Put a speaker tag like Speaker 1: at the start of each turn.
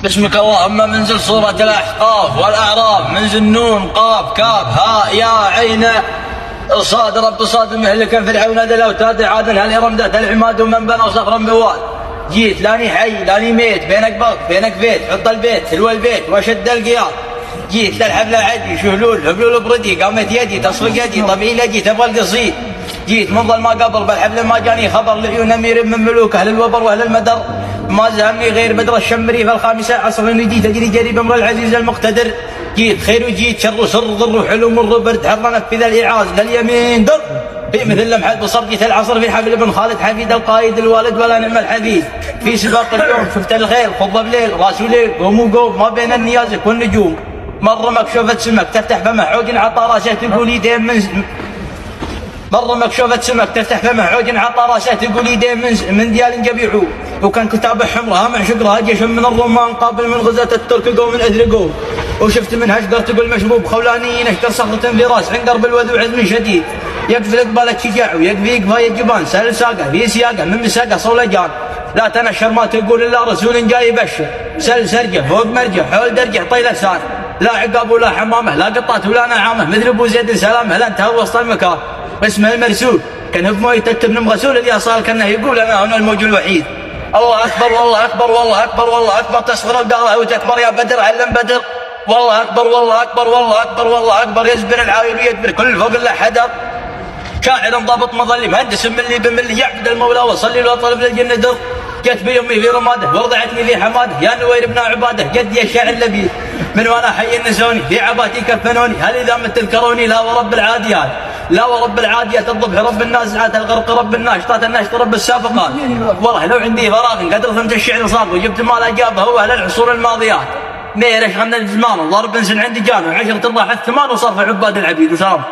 Speaker 1: باسمك اللهم منزل سورة الأحقاف والأعراف، منزل نون قاف كاف هاء يا عين صاد رب صاد مهلكا فرعون ذا الأوتاد عادا هل إرم ذات العماد ومن بنى صخرا بواد. جيت لاني حي لاني ميت، بينك بط بينك بيت، حط البيت تلوى البيت وشد القياد. جيت للحبل عدي شهلول هبلول بردي، قامت يدي تصفق يدي طبيعي لجي تبغى القصيد. جيت منظل ما قبر بالحبل ما جاني خبر، لعيون امير من ملوك اهل الوبر واهل المدر. ما زهمني غير بدر الشمري فالخامسة عصر نجي تجري جري بامر العزيز المقتدر. جيت خير وجيت شر سر ضر وحلو مر برد حر نفذ الايعاز لليمين در. في مثل لمحة بصر جيت العصر في حبل بن خالد حفيد القائد الوالد ولا نعم الحفيد. في سباق اليوم شفت الخيل خض بليل راسه ليل قوموا قوم ما بين النيازك والنجوم. مر مكشوفة سمك تفتح فمه عود عطى راسه تقول يدين من مر مكشوفة سمك تفتح فمه عود عطى راسه تقول يدين من ديال جبيعو. وكان كتابه حمرها مع شقرها جيش من الرومان قابل من غزاة الترك قوم من اثر قوم. وشفت منها شقر تقول مشبوب خولانيين اشقر صخرة في راس عنقر بالوذو عزم شديد. يكفي قبالة شجاع ويكفي قفاية جبان سهل ساقه في سياقه من مساقه صولجان. لا تنشر ما تقول الا رسول جاي يبشر، سل سرجه فوق مرجه حول درجه طيله سان. لا عقاب ولا حمامه لا قطات ولا نعامه، مثل ابو زيد سلامه لا انتهى وسط المكان. اسمه المرسول كان بمويه ابن غسول اللي اصال كانه يقول انا هنا الموج الوحيد. الله اكبر والله اكبر والله اكبر والله اكبر تصفر القاره وتكبر يا بدر علم بدر. والله اكبر والله اكبر والله اكبر والله اكبر يزبر العايل ويدبر كل فوق الا حدر. شاعر ضابط مظلي مهندس ملي بملي يعبد المولى وصلي له طلب للجنه در. جت بيمي في رماده ورضعتني في حماده يا نوير بن عباده قد يا الشاعر لبيب من وانا حي النسوني في عباتي كفنوني. هل اذا مت تذكروني لا ورب العاديات لا ورب العاديات الضبح رب النازعات الغرق رب الناشطات الناشط رب السابقات. والله لو عندي فراغ قد رسمت الشعر صاغ وجبت ما لا جابه هو اهل العصور الماضيات. ميرش غنى الزمان الضرب انسن عندي جانو 10 راح الثمان وصرف عباد العبيد وسلام.